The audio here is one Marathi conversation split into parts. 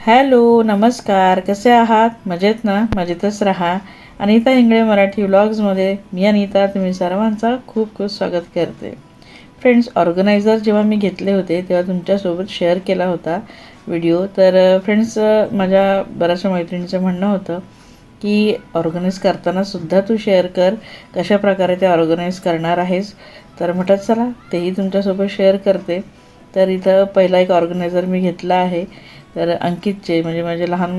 हॅलो, नमस्कार. कसे आहात? मजेत ना? मजेतच राहा. अनिता इंगळे मराठी व्लॉग्समध्ये मी अनिता तुम्ही सर्वांचा खूप खूप स्वागत करते. फ्रेंड्स, ऑर्गनायझर जेव्हा मी घेतले होते तेव्हा तुमच्यासोबत शेअर केला होता व्हिडिओ. तर फ्रेंड्स, माझ्या बऱ्याचशा मैत्रिणींचं म्हणणं होतं की ऑर्गनाईज करतानासुद्धा तू शेअर कर, कशा प्रकारे ते ऑर्गनाईज करणार आहेस. तर म्हटलं चला तेही तुमच्यासोबत शेअर करते. तर इथं पहिला एक ऑर्गनायझर मी घेतला आहे. तर अंकितचे म्हणजे माझे लहान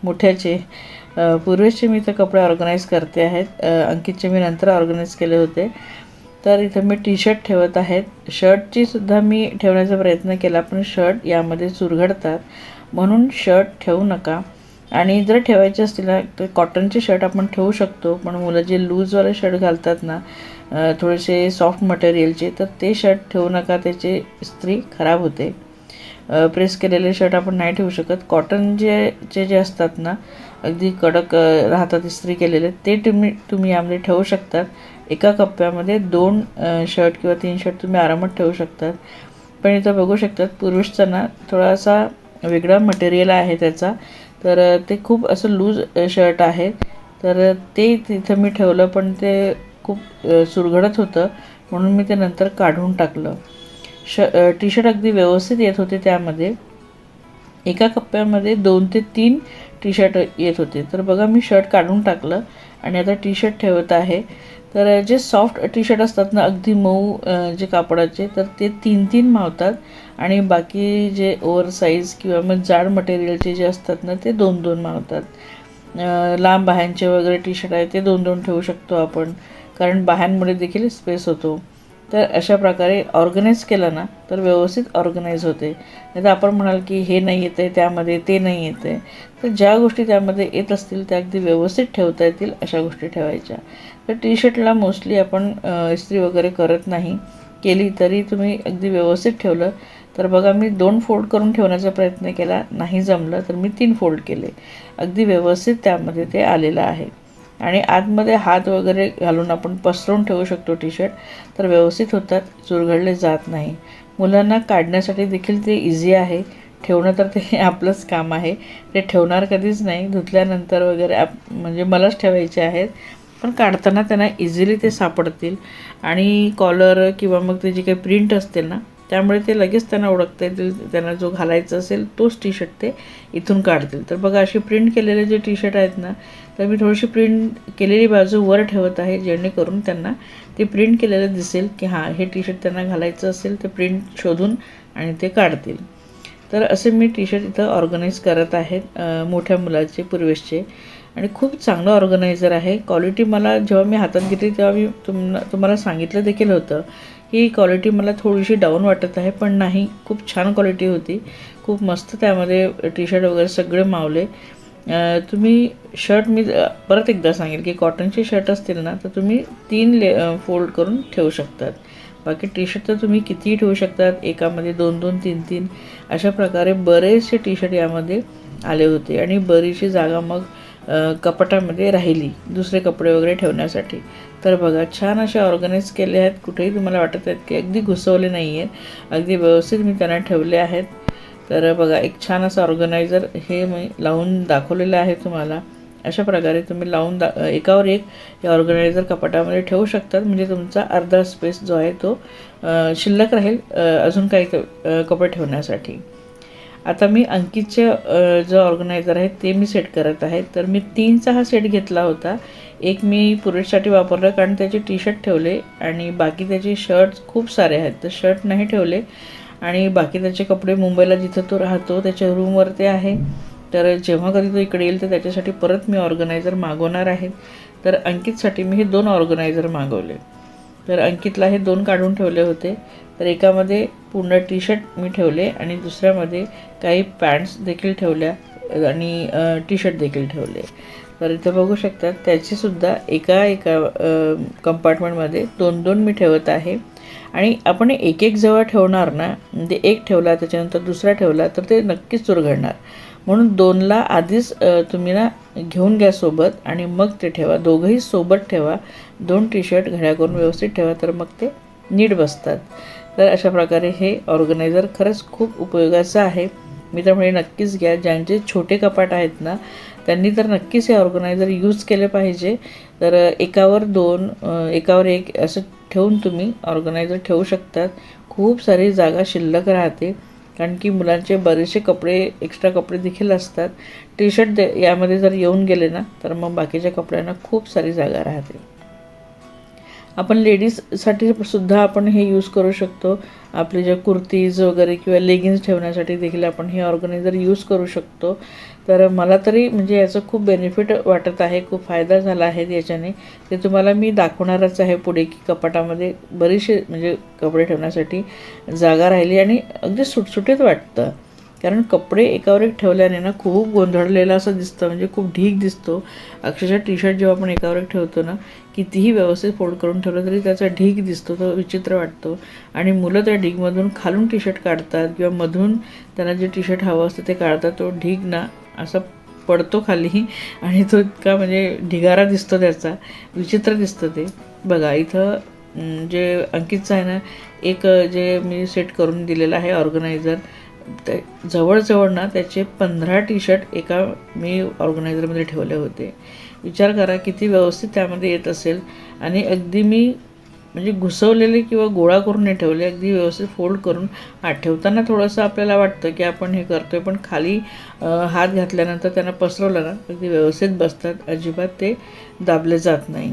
मोठ्याचे पूर्वेशचे मी इथं कपडे ऑर्गनाईज करते आहेत. अंकितचे मी नंतर ऑर्गनाईज केले होते. तर इथं मी टी शर्ट ठेवत आहेत. शर्टची सुद्धा मी ठेवण्याचा प्रयत्न केला, पण शर्ट यामध्ये चुरघडतात म्हणून शर्ट ठेवू नका. आणि जर ठेवायचे असतील ना तर कॉटनचे शर्ट आपण ठेवू शकतो, पण मुलं जे लूजवाले शर्ट घालतात ना थोडेसे सॉफ्ट मटेरियलचे, तर ते शर्ट ठेवू नका, त्याची इस्त्री खराब होते. प्रेस केलेले शर्ट आपण नाही ठेवू शकत. कॉटन जे असतात ना अगदी कडक राहतात इस्त्री केलेले, ते तुम्ही यामध्ये ठेवू शकतात. एका कप्प्यामध्ये 2 शर्ट किंवा 3 शर्ट तुम्ही आरामात ठेवू शकतात. पण इथं बघू शकतात पूर्वीचा ना थोडासा वेगळा मटेरियल आहे त्याचा, तर ते खूप असं लूज शर्ट आहे. तर ते तिथं मी ठेवलं, पण ते खूप चुरघडत होतं म्हणून मी ते नंतर काढून टाकलं. टी शर्ट अगदी व्यवस्थित येत होते. त्यामध्ये एका कप्प्यामध्ये 2 ते 3 टी शर्ट येत होते. तर बघा मी शर्ट काढून टाकलं आणि आता टी शर्ट ठेवत आहे. तर जे सॉफ्ट टी शर्ट असतात ना अगदी मऊ जे कापडाचे, तर ते 3-3 मावतात. आणि बाकी जे ओव्हरसाईज किंवा मग जाड मटेरियलचे जे असतात ना ते 2-2 मावतात. लांब बाह्यांचे वगैरे टी शर्ट आहे ते 2-2 ठेवू शकतो आपण, कारण बाह्यांमुळे देखील स्पेस होतो. तर अशा प्रकारे ऑर्गनाईज केलं ना तर व्यवस्थित ऑर्गनाईज होते. नाही तर आपण म्हणाल की हे नाही येतं आहे त्यामध्ये, ते नाही येतं आहे, तर ज्या गोष्टी त्यामध्ये येत असतील त्या अगदी व्यवस्थित ठेवता येतील अशा गोष्टी ठेवायच्या. तर टी शर्टला मोस्टली आपण इस्त्री वगैरे करत नाही. केली तरी तुम्ही अगदी व्यवस्थित ठेवलं तर बघा मी 2 फोल्ड करून ठेवण्याचा प्रयत्न केला, नाही जमलं तर मी 3 फोल्ड केले. अगदी व्यवस्थित त्यामध्ये ते आलेलं आहे. आणि आतमध्ये हात वगैरे घालून आपण पसरवून ठेवू शकतो टी शर्ट, तर व्यवस्थित होतात, चुरघडले जात नाही. मुलांना काढण्यासाठी देखील ते इझी आहे. ठेवणं तर ते आपलंच काम आहे. ते ठेवणार कधीच नाही, धुतल्यानंतर वगैरे म्हणजे मलाच ठेवायचे आहेत, पण काढताना त्यांना इझिली ते सापडतील. आणि कॉलर किंवा मग ते जी काही प्रिंट असते ना त्यामुळे ते लगेच त्यांना ओळखता येतील. त्यांना जो घालायचा असेल तोच टी शर्ट ते इथून काढतील. तर बघा अशी प्रिंट केलेले जे टी शर्ट आहेत ना, तर मी थोडीशी प्रिंट केलेली बाजू वर ठेवत आहे, जेणेकरून त्यांना ते प्रिंट केलेलं दिसेल की हां हे टी शर्ट त्यांना घालायचं असेल तर प्रिंट शोधून आणि ते काढतील. तर असे मी टी शर्ट इथं ऑर्गनाईज करत आहेत मोठ्या मुलाचे, पूर्वेशचे. आणि खूप चांगलं ऑर्गनायझर आहे. क्वालिटी मला जेव्हा मी हातात घेतली तेव्हा मी तुम्हाला सांगितलं देखील होतं ही क्वालिटी मला थोडीशी डाऊन वाटत आहे, पण नाही, खूप छान क्वालिटी होती. खूप मस्त त्यामध्ये टी शर्ट वगैरे सगळे मावले. तुम्ही शर्ट मी परत एकदा सांगेल की कॉटनचे शर्ट असतील ना तर तुम्ही 3 फोल्ड करून ठेवू शकतात. बाकी टी शर्ट तर तुम्ही कितीही ठेवू शकतात, एकामध्ये 2-2, 3-3 अशा प्रकारे बरेचसे टी शर्ट यामध्ये आले होते. आणि बरीचशी जागा मग कपाटामध्ये राहिली दुसरे कपडे वगैरे ठेवण्यासाठी. तर बघा छान असे ऑर्गनाईज केले आहेत. कुठेही तुम्हाला वाटत आहेत की अगदी घुसवले नाही आहेत, अगदी व्यवस्थित मी त्यांना ठेवले आहेत. तर बघा एक छान असं ऑर्गनायझर हे मी लावून दाखवलेलं आहे तुम्हाला. अशा प्रकारे तुम्ही लावून एकावर एक हे ऑर्गनायझर कपाटामध्ये ठेवू शकतात, म्हणजे तुमचा अर्धा स्पेस जो आहे तो शिल्लक राहील अजून काही कपडे ठेवण्यासाठी. आता मी अंकितचे जो ऑर्गनायझर आहे ते मी सेट करत आहे. तर मी 3चा हा सेट घेतला होता. एक मी पुरुषसाठी वापरलं कारण त्याचे टी शर्ट ठेवले आणि बाकी त्याचे शर्ट्स खूप सारे आहेत, तर शर्ट नाही ठेवले. आणि बाकी त्याचे कपडे मुंबईला जिथं तो राहतो त्याच्या रूमवर ते आहे. तर जेव्हा कधी तो इकडे येईल तर त्याच्यासाठी परत मी ऑर्गनायझर मागवणार आहे. तर अंकितसाठी मी हे 2 ऑर्गनायझर मागवले. तर अंकितला हे 2 काढून ठेवले होते. तर एकामध्ये पूर्ण टी शर्ट मी ठेवले आणि दुसऱ्यामध्ये काही पॅन्ट्स देखील ठेवल्या आणि टी शर्ट देखील ठेवले. तर इथं बघू शकतात त्याचीसुद्धा एका कंपार्टमेंटमध्ये 2-2 मी ठेवत आहे. आणि आपण एक जेव्हा ठेवणार ना, म्हणजे एक ठेवला त्याच्यानंतर दुसरा ठेवला तर ते नक्कीच चुरघडणार. म्हणून 2ला आधीच तुम्ही ना घेऊन घ्या सोबत आणि मग ते ठेवा. दोघंही सोबत ठेवा. 2 टी शर्ट घड्या करून व्यवस्थित ठेवा, तर मग ते नीट बसतात. तर अशा प्रकारे हे ऑर्गनायझर खरंच खूप उपयोगाचं आहे. मी तर म्हणजे नक्कीच घ्या. ज्यांचे छोटे कपाट आहेत ना त्यांनी तर नक्कीच हे ऑर्गनायझर यूज केले पाहिजे. तर एकावर दोन एकावर एक असं ठेवून तुम्ही ऑर्गनायझर ठेवू शकतात. खूप सारी जागा शिल्लक राहते, कारण की मुलांचे बरेचसे कपडे एक्स्ट्रा कपडे देखील असतात. टी शर्ट यामध्ये जर येऊन गेले ना तर मग बाकीच्या कपड्यांना खूप सारी जागा राहते. आपण लेडीजसाठी सुद्धा आपण हे यूज करू शकतो. आपले जे कुर्तीज वगैरे किंवा लेगिन्स ठेवण्यासाठी देखील आपण हे ऑर्गनायझर यूज करू शकतो. तर मला तरी म्हणजे याचं खूप बेनिफिट वाटत आहे, खूप फायदा झाला आहे याच्याने. ते तुम्हाला मी दाखवणारच आहे पुढे, की कपाटामध्ये बरीचशी म्हणजे कपडे ठेवण्यासाठी जागा राहिली आणि अगदी सुटसुटीत वाटतं. कारण कपडे एकावर एक ठेवल्याने ना खूप गोंधळलेलं असं दिसतं, म्हणजे खूप ढीग दिसतो. अक्षरशः टी शर्ट जेव्हा आपण एकावर एक ठेवतो ना, कितीही व्यवस्थित फोल्ड करून ठेवलं तरी त्याचा ढीग दिसतो, तो विचित्र वाटतो. आणि मुलं त्या ढीगमधून खालून टी शर्ट काढतात किंवा मधून त्यांना जे टी शर्ट हवं असतं ते काढतात. तो ढीग ना असा पडतो खाली आणि तो इतका म्हणजे ढिगारा दिसतो, त्याचा विचित्र दिसतं ते. बघा इथं जे अंकितचं आहे ना, एक जे मी सेट करून दिलेलं आहे ऑर्गनायझर, ते जवळजवळ ना त्याचे 15 टी शर्ट एका मी ऑर्गनायझरमध्ये ठेवले होते. विचार करा किती व्यवस्थित त्यामध्ये येत असेल. आणि अगदी मी म्हणजे घुसवलेले किंवा गोळा करून नाही ठेवले, अगदी व्यवस्थित फोल्ड करून. ठेवताना थोडंसं आपल्याला वाटतं की आपण हे करतो आहे, पण खाली हात घातल्यानंतर त्यांना पसरवलं ना अगदी व्यवस्थित बसतात, अजिबात ते दाबले जात नाही.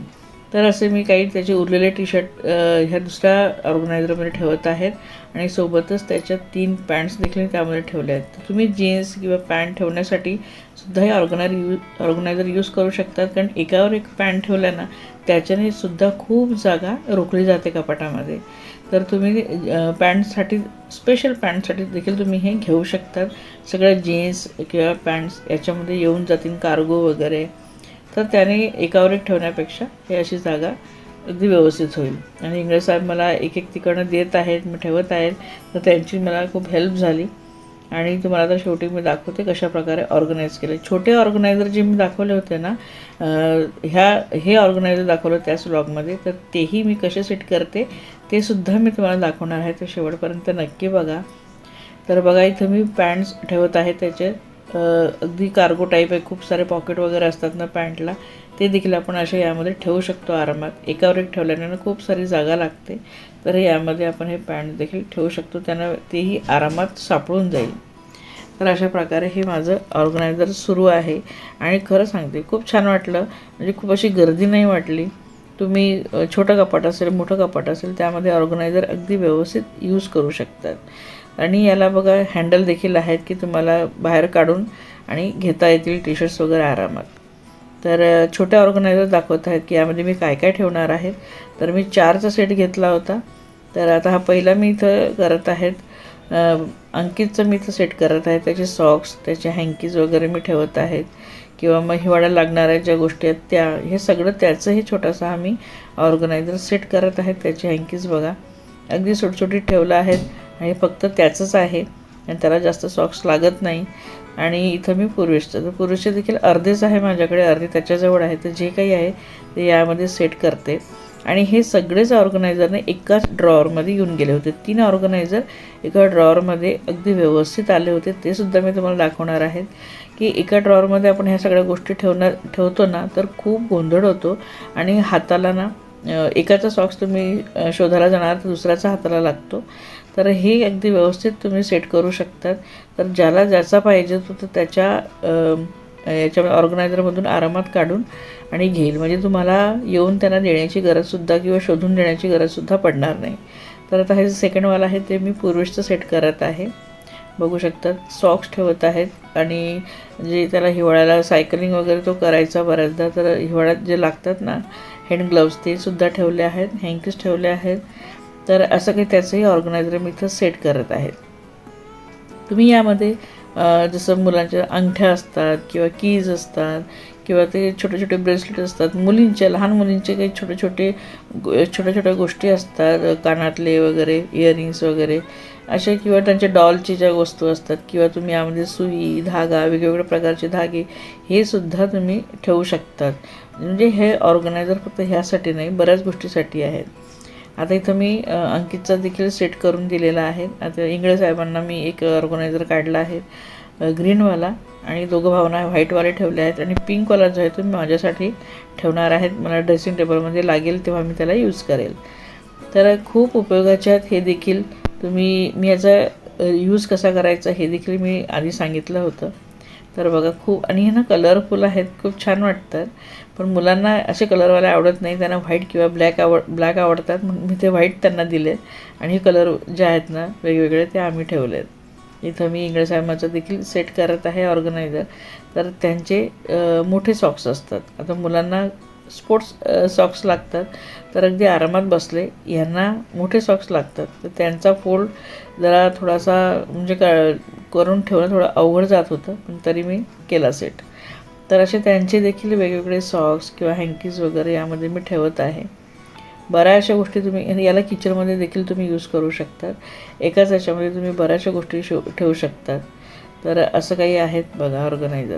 तर असे मी काही त्याचे उरलेले टी शर्ट ह्या दुसऱ्या ऑर्गनायझरमध्ये ठेवत आहेत आणि सोबतच त्याच्यात 3 पॅन्ट्स देखील त्यामध्ये ठेवले आहेत. तर तुम्ही जीन्स किंवा पॅन्ट ठेवण्यासाठी सुद्धा हे ऑर्गनायझर यूज करू शकतात, कारण एकावर एक पॅन्ट ठेवल्या ना त्याच्याने सुद्धा खूप जागा रोखली जाते कपाटामध्ये. तर तुम्ही पॅन्टसाठी स्पेशल पॅन्टसाठी देखील तुम्ही हे घेऊ शकतात. सगळ्या जीन्स किंवा पॅन्ट्स याच्यामध्ये येऊन जातील, कार्गो वगैरे. तर त्याने एकावर एक ठेवण्यापेक्षा हे अशी जागा अगदी व्यवस्थित होईल. आणि इंगळे साहेब मला एक एक तिकडनं देत आहेत, मी ठेवत आहेत, तर त्यांची मला खूप हेल्प झाली. आणि तुम्हाला तर शेवटी मी दाखवते कशा प्रकारे ऑर्गनाईज केले. छोटे ऑर्गनायझर जे मी दाखवले होते ना, हे ऑर्गनायझर दाखवलं त्याच व्लॉगमध्ये, तर तेही मी कसे सेट करते ते सुद्धा मी तुम्हाला दाखवणार आहे. तर शेवटपर्यंत नक्की बघा. तर बघा इथं मी पॅन्ट्स ठेवत आहे, त्याचे अगदी कार्गो टाईप आहे, खूप सारे पॉकेट वगैरे असतात ना पॅन्टला, ते देखील आपण असे यामध्ये ठेवू शकतो आरामात. एकावर एक ठेवल्याने खूप सारी जागा लागते, तर यामध्ये आपण हे पॅन्ट देखील ठेवू शकतो, त्यांना तेही आरामात सापडून जाईल. तर अशा प्रकारे हे माझं ऑर्गनायझर सुरू आहे. आणि खरं सांगते खूप छान वाटलं, म्हणजे खूप अशी गर्दी नाही वाटली. तुम्ही छोटं कपाट असेल मोठं कपाट असेल त्यामध्ये ऑर्गनायझर अगदी व्यवस्थित यूज करू शकतात. आणि याला बघा हँडल देखील आहेत, की तुम्हाला बाहेर काढून आणि घेता येतील टी शर्ट्स वगैरे आरामात. तर छोट्या ऑर्गनायझर दाखवत आहेत की यामध्ये मी काय काय ठेवणार आहे. तर मी 4चा सेट घेतला होता. तर आता हा पहिला मी इथं करत आहेत. अंकितचं मी इथं सेट करत आहे. त्याचे सॉक्स, त्याचे हँकीज वगैरे मी ठेवत आहेत, किंवा मग हिवाळ्याला लागणाऱ्या ज्या गोष्टी आहेत त्या, हे सगळं त्याचंही छोटासा आम्ही ऑर्गनायझर सेट करत आहेत. त्याचे हँकीज बघा अगदी सुटसुटीत ठेवलं आहेत आणि फक्त त्याचंच आहे आणि त्याला जास्त सॉक्स लागत नाही. आणि इथं मी तर पुरुषचे देखील अर्धेच आहे माझ्याकडे, अर्धे त्याच्याजवळ आहे. तर जे काही आहे ते यामध्ये सेट करते. आणि हे सगळेच ऑर्गनायझरने एकाच ड्रॉवरमध्ये येऊन गेले होते. 3 ऑर्गनायझर एका ड्रॉवरमध्ये अगदी व्यवस्थित आले होते. ते सुद्धा मी तुम्हाला दाखवणार आहे, की एका ड्रॉवरमध्ये आपण ह्या सगळ्या गोष्टी ठेवतो ना तर खूप गोंधळ होतो. आणि हाताला ना एकाचा सॉक्स तुम्ही शोधायला जाणार तर दुसऱ्याचा हाताला लागतो. तर हे अगदी व्यवस्थित तुम्ही सेट करू शकतात. तर ज्याला ज्याचा पाहिजे तो तर त्याच्या याच्या ऑर्गनायझरमधून आरामात काढून आणि घेईल. म्हणजे तुम्हाला येऊन त्यांना देण्याची गरजसुद्धा किंवा शोधून देण्याची गरजसुद्धा पडणार नाही. तर आता हे सेकंडवाला आहे ते मी पूर्वेशचं सेट करत आहे. बघू शकतात सॉक्स ठेवत आहेत. आणि जे त्याला हिवाळ्याला सायकलिंग वगैरे तो करायचा बऱ्याचदा, तर हिवाळ्यात जे लागतात ना हँड ग्लव्स ते सुद्धा ठेवले आहेत, हँकीज ठेवले आहेत. तर असं काही त्याचंही ऑर्गनायझर मी इथं सेट करत आहेत. तुम्ही यामध्ये जसं मुलांच्या अंगठ्या असतात किंवा कीज असतात किंवा ते छोटे छोटे ब्रेसलेट असतात, मुलींच्या लहान मुलींचे काही छोट्या छोट्या गोष्टी असतात, कानातले वगैरे, इयरिंग्स वगैरे असे, किंवा त्यांच्या डॉलची ज्या वस्तू असतात, किंवा तुम्ही यामध्ये सुई, धागा, वेगवेगळ्या प्रकारचे धागे हे सुद्धा तुम्ही ठेवू शकतात. म्हणजे हे ऑर्गनायझर फक्त ह्यासाठी नाही, बऱ्याच गोष्टीसाठी आहेत. आता इथं मी अंकितचा देखील सेट करून दिलेला आहे. आता इंगळे साहेबांना मी एक ऑर्गनायझर काढला आहे ग्रीनवाला, आणि दोघं भावना व्हाईटवाले ठेवले आहेत, आणि पिंकवाला जो आहे तो मी माझ्यासाठी ठेवणार आहेत. मला ड्रेसिंग टेबलमध्ये लागेल तेव्हा मी त्याला यूज करेल. तर खूप उपयोगाचे आहेत हे देखील. मी याचा यूज कसा करायचा हे देखील मी आधी सांगितलं होतं. तर बघा खूप, आणि हे ना कलरफुल आहेत, खूप छान वाटतात. पण मुलांना असे कलरवाले आवडत नाही, त्यांना व्हाईट किंवा ब्लॅक आवडतात, म्हणून मी ते व्हाईट त्यांना दिले. आणि हे कलर जे आहेत ना वेगवेगळे ते आम्ही ठेवलेत. इथं मी इंगळे साहेबांचं देखील सेट करत आहे ऑर्गनायझर. तर त्यांचे मोठे सॉक्स असतात. आता मुलांना स्पोर्ट्स सॉक्स लागतात, तर अगदी आरामात बसले. यांना मोठे सॉक्स लागतात, तर त्यांचा फोल्ड जरा थोडासा म्हणजे करून ठेवणं थोडं अवघड जात होतं, पण तरी मी केला सेट. तर असे त्यांचे देखील वेगवेगळे सॉक्स किंवा हँकीज वगैरे यामध्ये मी ठेवत आहे. बऱ्याचशा गोष्टी तुम्ही याला किचनमध्ये देखील तुम्ही यूज करू शकतात. एकाच याच्यामध्ये तुम्ही बऱ्याचशा गोष्टी ठेवू शकतात. तर असं काही आहेत बघा ऑर्गनायझर.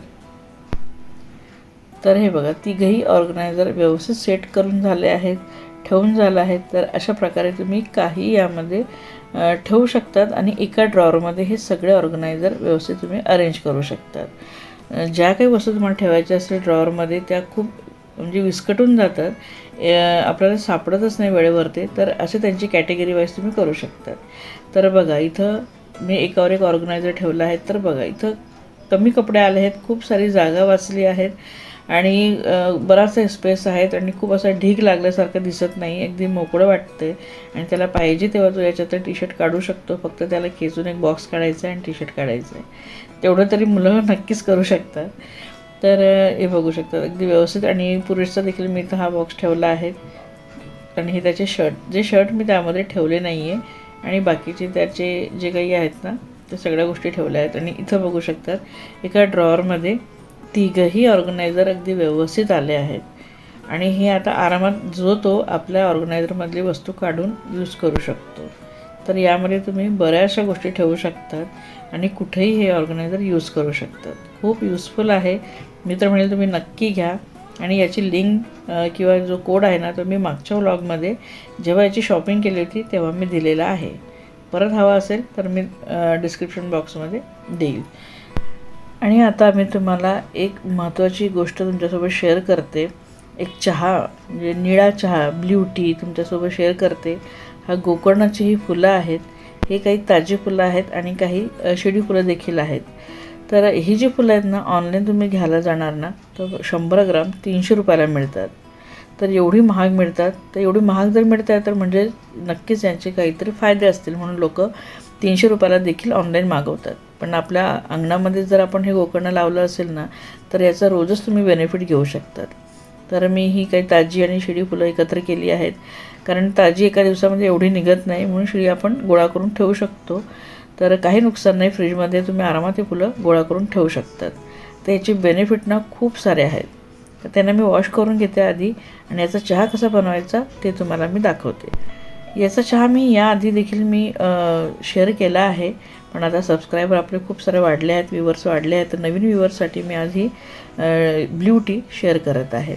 तर हे बघा तिघही ऑर्गनायझर व्यवस्थित सेट करून झाले आहेत, ठेवून झालं आहेत. तर अशा प्रकारे तुम्ही काही यामध्ये ठेवू शकतात, आणि एका ड्रॉवरमध्ये हे सगळे ऑर्गनायझर व्यवस्थित तुम्ही अरेंज करू शकतात. ज्या काही वस्तू तुम्हाला ठेवायच्या असेल ड्रॉवरमध्ये त्या खूप म्हणजे विस्कटून जातात, आपल्याला सापडतच नाही वेळेवरती. तर असे त्यांची कॅटेगरी वाईज तुम्ही करू शकतात. तर बघा इथं मी एकावर एक ऑर्गनायझर ठेवलं आहे. तर बघा इथं कमी कपडे आले आहेत, खूप सारी जागा वाचली आहेत, आणि बराचसा स्पेस आहेत, आणि खूप असा ढीग लागल्यासारखं दिसत नाही, अगदी मोकळं वाटते. आणि त्याला पाहिजे तेव्हा तो याच्यात टी शर्ट काढू शकतो. फक्त त्याला खेचून एक बॉक्स काढायचा आहे आणि टी शर्ट काढायचं आहे. तेवढं तरी मुलं नक्कीच करू शकतात. तर हे बघू शकतात अगदी व्यवस्थित. आणि पुरुषचा देखील मी इथं हा बॉक्स ठेवला आहे, आणि हे त्याचे शर्ट मी त्यामध्ये ठेवले नाही आहे, आणि बाकीचे त्याचे जे काही आहेत ना ते सगळ्या गोष्टी ठेवल्या आहेत. आणि इथं बघू शकतात एका ड्रॉवरमध्ये तिघही ऑर्गनायझर अगदी व्यवस्थित आले आहेत. आणि हे आता आरामात जो तो आपल्या ऑर्गनायझरमधली वस्तू काढून यूज करू शकतो. तर यामध्ये तुम्ही बऱ्याचशा गोष्टी ठेवू शकतात, आणि कुठेही हे ऑर्गनायझर यूज करू शकतात. खूप युजफुल आहे. मी तर म्हणेल तुम्ही नक्की घ्या. आणि याची लिंक किंवा जो कोड आहे ना तो मी मागच्या व्लॉगमध्ये जेव्हा याची शॉपिंग केली होती तेव्हा मी दिलेला आहे. परत हवा असेल तर मी डिस्क्रिप्शन बॉक्समध्ये देईल. आणि आता मी तुम्हाला एक महत्त्वाची गोष्ट तुमच्यासोबत शेअर करते. एक चहा म्हणजे निळा चहा, ब्ल्यू टी तुमच्यासोबत शेअर करते. हा गोकर्णाची ही फुलं आहेत. हे काही ताजी फुलं आहेत, आणि काही शिडी फुलं देखील आहेत. तर ही जी फुलं आहेत ना ऑनलाईन तुम्ही घ्यायला जाणार ना तर 100 ग्राम 300 रुपयाला मिळतात. तर एवढी महाग मिळतात. तर एवढी महाग जर मिळत आहे तर म्हणजे नक्कीच यांचे काहीतरी फायदे असतील, म्हणून लोक 300 रुपयाला देखील ऑनलाईन मागवतात. पण आपल्या अंगणामध्ये जर आपण हे गोकर्ण लावलं असेल ना तर याचा रोजच तुम्ही बेनिफिट घेऊ शकतात. तर मी ही काही ताजी आणि शिडी फुलं एकत्र केली आहेत, कारण ताजी एका दिवसामध्ये एवढी निघत नाही, म्हणून शिडी आपण गोळा करून ठेवू शकतो. तर काही नुकसान नाही, फ्रीजमध्ये तुम्ही आरामात ही फुलं गोळा करून ठेवू शकतात. तर याचे बेनिफिट ना खूप सारे आहेत. तर त्यांना मी वॉश करून घेते आधी, आणि याचा चहा कसा बनवायचा ते तुम्हाला मी दाखवते. याचा चहा मी याआधी देखील मी शेअर केला आहे, पण आता सबस्क्रायबर आपले खूप सारे वाढले आहेत, व्ह्यूवर्स वाढले आहेत. तर नवीन व्ह्यूवर्ससाठी मी आधी ब्ल्यू टी शेअर करत आहे.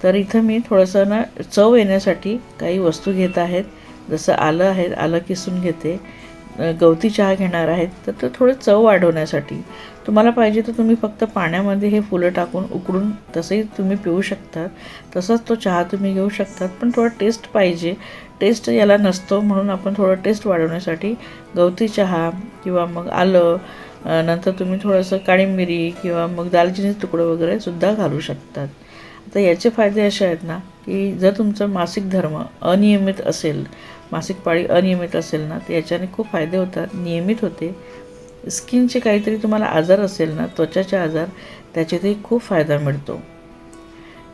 तर इथं मी थोडंसं ना चव येण्यासाठी काही वस्तू घेत आहेत. जसं आलं आहे, आलं किसून घेते. गवती चहा घेणार आहेत, तर ते थोडं चव वाढवण्यासाठी. तुम्हाला पाहिजे तर तुम्ही फक्त पाण्यामध्ये हे फुलं टाकून उकळून तसंही तुम्ही पिऊ शकतात. तसंच तो चहा तुम्ही घेऊ शकतात. पण थोडं टेस्ट पाहिजे, टेस्ट याला नसतो, म्हणून आपण थोडं टेस्ट वाढवण्यासाठी गवती चहा किंवा मग आलं, नंतर तुम्ही थोडंसं काळी मिरी किंवा मग दालचिनीचे तुकडे वगैरे सुद्धा घालू शकतात. आता याचे फायदे असे आहेत ना की जर तुमचं मासिक धर्म अनियमित असेल, मासिक पाळी अनियमित असेल ना तर याच्याने खूप फायदे होतात. नियमित होते. स्किनचे काहीतरी तुम्हाला आजार असेल ना, त्वचाचे आजार, त्याच्यातही खूप फायदा मिळतो.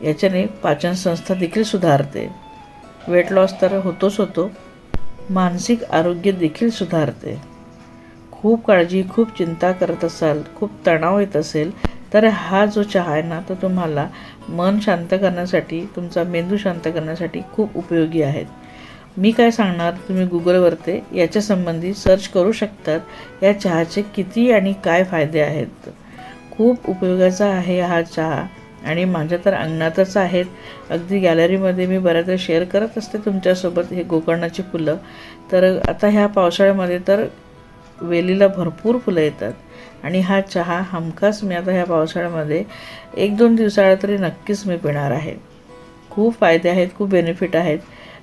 याच्याने पाचनसंस्था देखील सुधारते. वेट लॉस तर होतोच होतो, मानसिक आरोग्य देखील सुधारते. खूप काळजी, खूप चिंता करत असाल, खूप तणाव येत असेल तर हा जो चहा आहे ना तो तुम्हाला मन शांत करण्यासाठी, तुमचा मेंदू शांत करण्यासाठी खूप उपयोगी आहेत. मी काय सांगणार, तुम्ही गुगलवरती याच्या संबंधी सर्च करू शकतात. या चहाचे किती आणि काय फायदे आहेत. खूप उपयोगाचा आहे हा चहा, आणि माझ्या तर अंगणातच आहेत. अगदी गॅलरीमध्ये मी बऱ्याचदा शेअर करत असते तुमच्यासोबत हे गोकर्णाची फुलं. तर आता ह्या पावसाळ्यामध्ये तर वेलीला भरपूर फुलं येतात आणि हा चहा हमखास मी आता ह्या पावसाळ्यामध्ये 1-2 दिवसाआड तरी नक्कीच मी पिणार आहे. खूप फायदे आहेत, खूप बेनिफिट आहेत.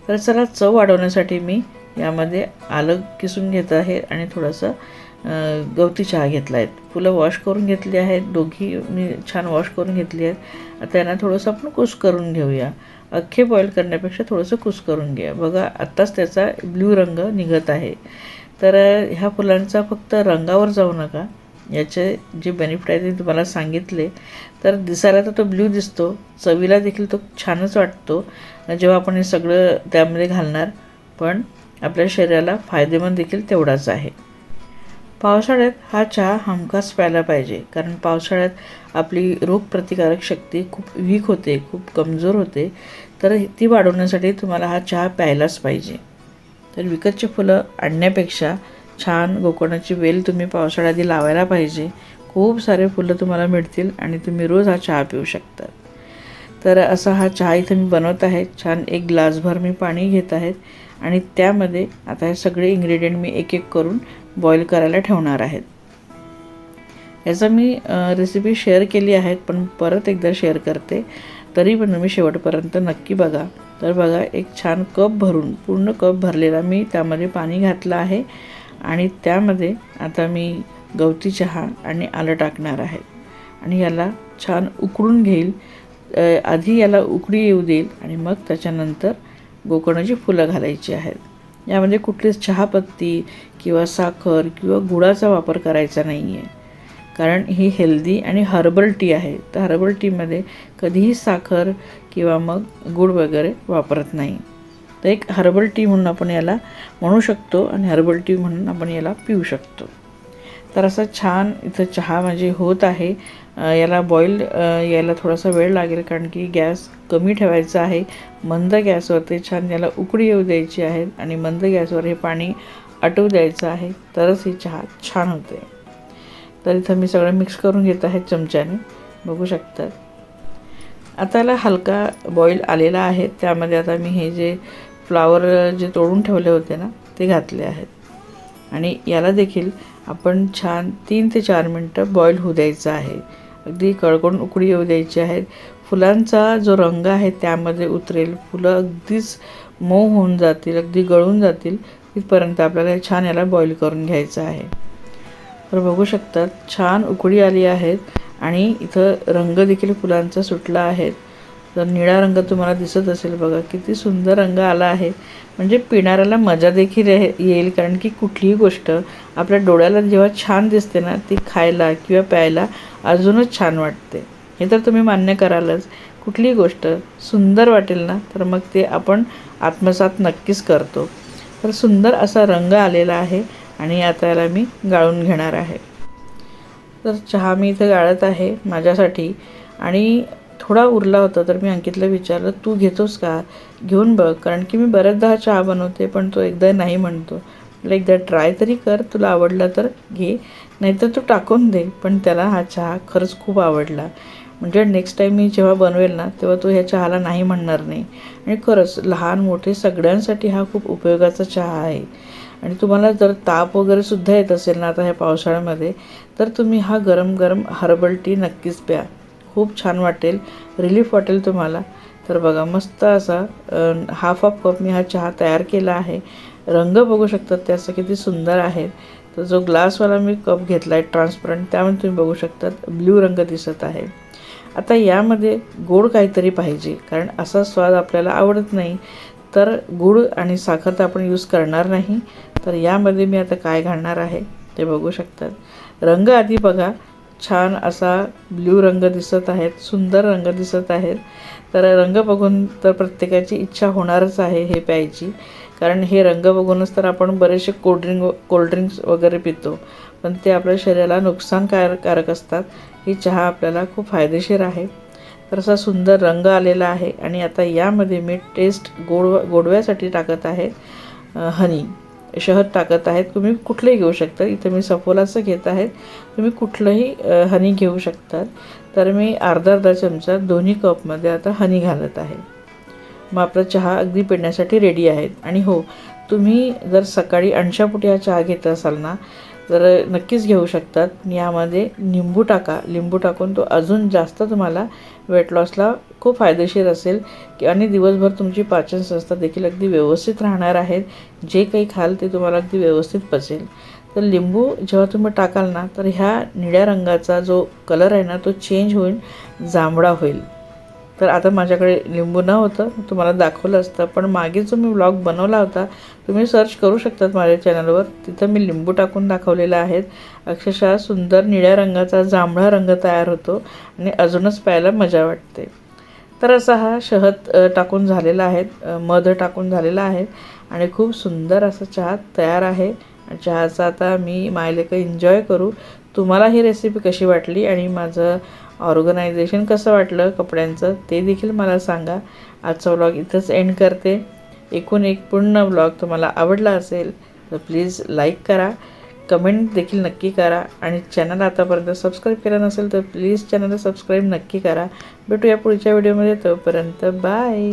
तर चला चव वाढवण्यासाठी मी यामध्ये आलं किसून घेत आहे आणि थोडंसं गवती चहा घेतला आहे. फुलं वॉश करून घेतली आहेत, दोघी मी छान वॉश करून घेतली आहेत. आता यांना थोडंसं आपण कुस करून घेऊया. अख्खे बॉईल करण्यापेक्षा थोडंसं कुस करून घ्या. बघा आत्ताच त्याचा ब्ल्यू रंग निघत आहे. तर ह्या फुलांचा फक्त रंगावर जाऊ नका, याचे जे बेनिफिट आहे ते तुम्हाला सांगितले. तर दिसायला तर तो ब्ल्यू दिसतो, चवीला देखील तो छानच वाटतो जेव्हा आपण हे सगळं त्यामध्ये घालणार, पण आपल्या शरीराला फायदेमंद देखील तेवढाच आहे. पावसाळ्यात हा चहा हमखास प्यायला पाहिजे, कारण पावसाळ्यात आपली रोगप्रतिकारक शक्ती खूप वीक होते, खूप कमजोर होते. तर ती वाढवण्यासाठी तुम्हाला हा चहा प्यायलाच पाहिजे. तर विकतची फुलं आणण्यापेक्षा छान गोकर्णाची वेल तुम्ही पावसाळ्यात आधी लावायला पाहिजे. खूप सारे फुलं तुम्हाला मिळतील आणि तुम्ही रोज हा चहा पिऊ शकता. तर असा हा चहा इथं मी बनवत आहे. छान 1 ग्लासभर मी पाणी घेत आहेत आणि त्यामध्ये आता हे सगळे इन्ग्रेडियंट मी एक एक करून बॉईल करायला ठेवणार आहेत. याचा मी रेसिपी शेअर केली आहे, पण परत एकदा शेअर करते, तरी पण तुम्ही शेवटपर्यंत नक्की बघा. तर बघा, एक छान कप भरून, पूर्ण कप भरलेला मी त्यामध्ये पाणी घातलं आहे आणि त्यामध्ये आता मी गवती चहा आणि आलं टाकणार आहे आणि याला छान उकळून घेईल. आधी याला उकळी येऊ देईल आणि मग त्याच्यानंतर गोकर्णाची फुलं घालायची आहेत. यामध्ये कुठलीच चहापत्ती किंवा साखर किंवा गुळाचा वापर करायचा नाही आहे, कारण ही हेल्दी आणि हर्बल टी आहे. तर हर्बल टीमध्ये कधीही साखर किंवा मग गूळ वगैरे वापरत नाही. तर एक हर्बल टी म्हणून आपण याला म्हणू शकतो आणि हर्बल टी म्हणून आपण याला पिऊ शकतो. तर असा छान इथं चहा म्हणजे होत आहे. याला बॉईल यायला थोडासा वेळ लागेल, कारण की गॅस कमी ठेवायचा आहे. मंद गॅसवरती छान याला उकळी येऊ द्यायची आहे आणि मंद गॅसवर हे पाणी आटवू द्यायचं आहे, तरच ही चहा छान होते. तर इथं मी सगळं मिक्स करून घेत आहे चमच्याने, बघू शकतात. आता याला हलका बॉईल आलेला आहे. त्यामध्ये आता मी हे जे फ्लावर जे तोडून ठेवले होते ना, ते घातले आहेत आणि याला देखील आपण छान 3 ते 4 मिनटं बॉईल होऊ द्यायचं आहे. अगदी कळकळून उकळी येऊ द्यायची आहे. फुलांचा जो रंग आहे त्यामध्ये उतरेल, फुलं अगदीच मऊ होऊन जातील, अगदी गळून जातील, इथपर्यंत आपल्याला छान याला बॉईल करून घ्यायचं आहे. तर बघू शकतात छान उकळी आली आहेत आणि इथं रंग देखील फुलांचा सुटला आहे. तर निळा रंग तुम्हाला दिसत असेल, बघा किती सुंदर रंग आला आहे. म्हणजे पिणाऱ्याला मजा देखील येईल, कारण की कुठलीही गोष्ट आपल्या डोळ्याला जेव्हा छान दिसते ना, ती खायला किंवा प्यायला अजूनच छान वाटते. हे तर तुम्ही मान्य करालच. कुठलीही गोष्ट सुंदर वाटेल ना, तर मग ते आपण आत्मसात नक्कीच करतो. तर सुंदर असा रंग आलेला आहे आणि आता याला मी गाळून घेणार आहे. तर चहा मी इथं गाळत आहे माझ्यासाठी आणि थोडा उरला होता, तर मी अंकितला विचारलं, तू घेतोस का? घेऊन बघ, कारण की मी बऱ्याचदा हा चहा बनवते, पण तो एकदा नाही म्हणतो. म्हटलं एकदा ट्राय तरी कर, तुला आवडला तर घे, नाहीतर तू टाकून दे. पण त्याला हा चहा खरंच खूप आवडला. म्हणजे नेक्स्ट टाईम मी जेव्हा बनवेल ना, तेव्हा तो ह्या चहाला नाही म्हणणार नाही. आणि खरंच लहान मोठे सगळ्यांसाठी हा खूप उपयोगाचा चहा आहे. आणि तुम्हाला जर ताप वगैरे सुद्धा येत असेल ना आता ह्या पावसाळ्यामध्ये, तर तुम्ही हा गरम गरम हर्बल टी नक्कीच प्या. खूप छान वाटेल, रिलीफ वाटेल तुम्हाला. तर बघा मस्त असा हाफ कप मी हा चहा तयार केला आहे. रंग बघू शकतात त्याचा किती सुंदर आहे. तर जो ग्लासवाला मी कप घेतला आहे ट्रान्सपरंट, त्यामध्ये तुम्ही बघू शकतात ब्ल्यू रंग दिसत आहे. आता यामध्ये गोड काहीतरी पाहिजे, कारण असा स्वाद आपल्याला आवडत नाही. तर गूळ आणि साखर तर आपण यूज करणार नाही. तर यामध्ये मी आता काय घालणार आहे ते बघू शकतात. रंग आधी बघा, छान असा ब्ल्यू रंग दिसत आहेत, सुंदर रंग दिसत आहेत. तर रंग बघून तर प्रत्येकाची इच्छा होणारच आहे हे प्यायची, कारण हे रंग बघूनच तर आपण बरेचसे कोल्ड्रिंक्स वगैरे पितो, पण ते आपल्या शरीराला नुकसानकारक असतात. ही चहा आपल्याला खूप फायदेशीर आहे. तर असा सुंदर रंग आलेला आहे आणि आता यामध्ये मी टेस्ट गोडव्यासाठी टाकत आहे हनी. शहद टाकत आहेत. तुम्ही कुठलंही घेऊ शकता. इथं मी सफोलाचं घेत आहे. तुम्ही कुठलंही हनी घेऊ शकतात. तर मी अर्धा चमचा दोन्ही कपमध्ये आता हनी घालत आहे. मग आपला चहा अगदी पिण्यासाठी रेडी आहे. आणि हो, तुम्ही जर सकाळी अंशापोटी हा चहा घेत असाल ना, तर नक्कीच घेऊ शकतात. यामध्ये लिंबू टाका. लिंबू टाकून तो अजून जास्त तुम्हाला वेट लॉसला खूप फायदेशीर असेल आणि दिवसभर तुमची पाचनसंस्था देखील अगदी व्यवस्थित राहणार आहेत. जे काही खाल ते तुम्हाला अगदी व्यवस्थित पचेल. तर लिंबू जेव्हा तुम्ही टाकाल ना, तर ह्या निळ्या रंगाचा जो कलर आहे ना, तो चेंज होऊन जांभळा होईल. तर आता माझ्याकडे लिंबू नव्हतं, तुम्हाला दाखवलं असतं. पण मागे जो मी व्लॉग बनवला होता, तुम्ही सर्च करू शकतात माझ्या चॅनलवर. तिथं मी लिंबू टाकून दाखवलेलं आहे. अक्षरशः सुंदर निळ्या रंगाचा जांभळा रंग तयार होतो आणि अजूनच प्यायला मजा वाटते. तर असा हा शहद टाकून झालेला आहे, मध टाकून झालेला आहे आणि खूप सुंदर असा चहा तयार आहे. चहाचा आता मी मायलेक एन्जॉय करू. तुम्हाला ही रेसिपी कशी वाटली आणि माझं ऑर्गनायझेशन कसं वाटलं कपड्यांचं ते देखील मला सांगा. आजचा व्लॉग इथंच एंड करते. एकूण एक पूर्ण व्लॉग तुम्हाला आवडला असेल तर प्लीज लाईक करा, कमेंट देखील नक्की करा आणि चॅनल आतापर्यंत सबस्क्राईब केलं नसेल तर प्लीज चॅनलला सबस्क्राईब नक्की करा. भेटूया पुढच्या व्हिडिओमध्ये. तोपर्यंत बाय.